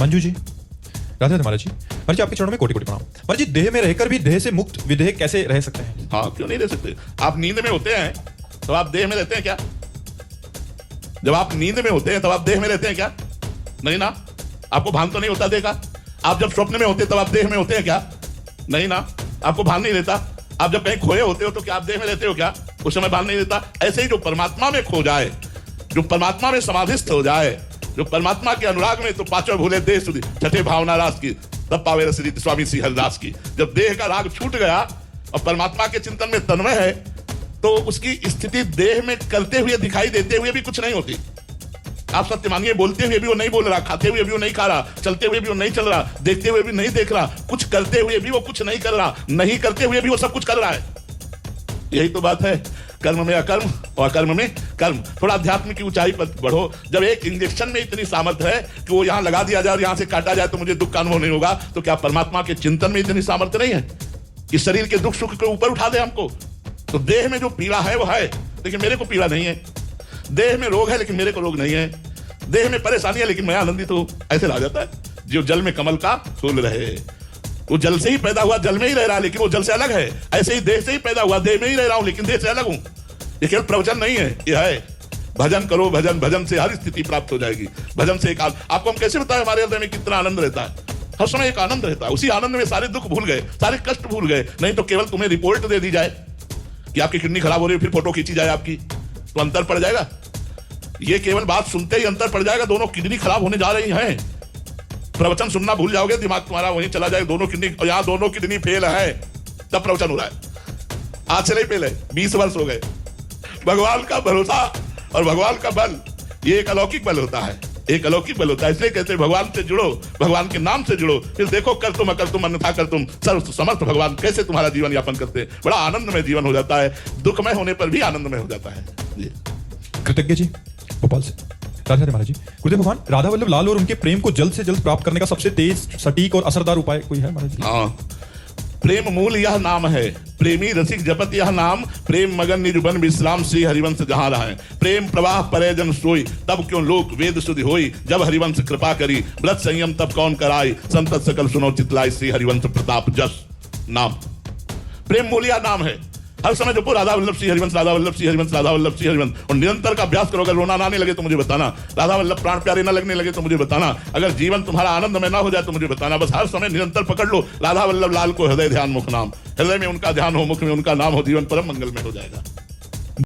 मंजू जी, राधे राधे महाराज जी। महाराज जी, आपके चरणों में कोटि कोटि प्रणाम। महाराज जी, देह में रहकर भी देह से मुक्त विदेह कैसे रह सकते हैं? हाँ, क्यों नहीं रह सकते? आप नींद में होते हैं तो आप देह में रहते हैं क्या? जब आप नींद में होते हैं तब आप देह में रहते हैं क्या? नहीं ना। आपको भान तो नहीं होता देह का? आप जब स्वप्न में होते हैं तब आप देह में होते हैं क्या? नहीं ना। आपको भान नहीं रहता? आप जब कहीं खोए होते हो तो क्या आप देह में रहते हो क्या? उस समय भान नहीं रहता। ऐसे ही जो परमात्मा में खो जाए, जो परमात्मा में समाधिस्थ हो जाए, जो परमात्मा के अनुराग में तो पांचों भूले देह सुधी छठे भावना रास की तब पावे रसरी स्वामी श्री हरिदास की। जब देह का राग छूट गया और परमात्मा के चिंतन में तन्मय है तो उसकी स्थिति देह में करते हुए दिखाई देते हुए भी कुछ नहीं होती। आप सत्य मानिए, बोलते हुए भी वो नहीं बोल रहा, खाते हुए भी वो नहीं खा रहा, चलते हुए भी वो नहीं चल रहा, देखते हुए भी नहीं देख रहा, कुछ करते हुए भी वो कुछ नहीं कर रहा, नहीं करते हुए भी वो सब कुछ कर रहा है। यही तो बात है, कर्म में अकर्म और अकर्म में कर्म। थोड़ा अध्यात्म की ऊंचाई पर बढ़ो। जब एक इंजेक्शन में इतनी सामर्थ्य है कि वो यहां लगा दिया जाए और यहां से काटा जाए तो मुझे दुख का अनुभव नहीं होगा, तो क्या परमात्मा के चिंतन में इतनी सामर्थ्य नहीं है कि शरीर के दुख सुख के ऊपर उठा दे हमको? तो देह में जो पीड़ा है वो है, लेकिन मेरे को पीड़ा नहीं है। देह में रोग है लेकिन मेरे को रोग नहीं है। देह में परेशानी है लेकिन मैं आनंदित हूं। ऐसे रहा जाता है। जो जल में कमल का फूल रहे, वो जल से ही पैदा हुआ, जल में ही रह रहा है लेकिन वो जल से अलग है। ऐसे ही देह से ही पैदा हुआ, देह में ही रह रहा हूं लेकिन देह से अलग हूं। ये केवल प्रवचन नहीं है, ये है भजन करो। भजन, भजन से हर स्थिति प्राप्त हो जाएगी। भजन से एक आपको हम कैसे बताएं हमारे हृदय में कितना आनंद रहता है? हर समय एक आनंद रहता है। उसी आनंद में सारे दुख भूल गए, सारे कष्ट भूल गए। नहीं तो केवल तुम्हें रिपोर्ट दे दी जाए कि आपकी किडनी खराब हो रही है, फिर फोटो खींची जाए आपकी, तो अंतर पड़ जाएगा। ये केवल बात सुनते ही अंतर पड़ जाएगा, दोनों किडनी खराब होने जा रही हैं। प्रवचन सुनना भूल जाओगे, दिमाग तुम्हारा वहीं चला जाएगा। दोनों किडनी, यहां दोनों किडनी फेल है तब प्रवचन हो रहा है। आज से नहीं फेल है, 20 वर्ष हो गए। भगवान का भरोसा और भगवान का बल, ये एक अलौकिक बल होता है, एक अलौकिक बल होता है। इसलिए कहते हैं भगवान से जुड़ो, भगवान के नाम से जुड़ो, फिर देखो कर तुम अकर तुम अन्यथा कर तुम, सर्व समर्थ भगवान कैसे तुम्हारा जीवन यापन करते हैं। बड़ा आनंदमय जीवन हो जाता है, दुखमय होने पर भी आनंदमय हो जाता है। कृतज्ञ जी, भोपाल से। राधे राधे महाराज जी। गुरुदेव भगवान, राधा वल्लभ लाल और उनके प्रेम को जल्द से जल्द प्राप्त करने का सबसे तेज, सटीक और असरदार उपाय कोई है महाराज जी? हाँ, प्रेम मूल यह नाम है, प्रेमी रसिक जपत यह नाम, प्रेम मगन निजुबन विश्राम श्री हरिवंश जहां रहे। प्रेम प्रवाह परे जन सोई, तब क्यों लोक वेद सुधि होई, जब हरिवंश कृपा करी, व्रत संयम तब कौन कराई, संतत सकल सुनो चितलाई श्री हरिवंश प्रताप जस नाम। प्रेम मूल यह नाम है। हर समय जपो राधा वल्लभ श्री हरिवंश, राधा वल्लभ श्री हरिवंश, राधा वल्लभ श्री हरिवंश, और निरंतर का अभ्यास करो। अगर रोना ना आने लगे तो मुझे बताना, राधा वल्लभ प्राण प्यारे ना लगने लगे तो मुझे बताना, अगर जीवन तुम्हारा आनंदमय ना हो जाए तो मुझे बताना। बस हर समय निरंतर पकड़ लो राधा वल्लभ लाल को, हृदय ध्यान मुख नाम। हृदय में उनका ध्यान हो, मुख में उनका नाम हो, जीवन परम मंगल में हो जाएगा।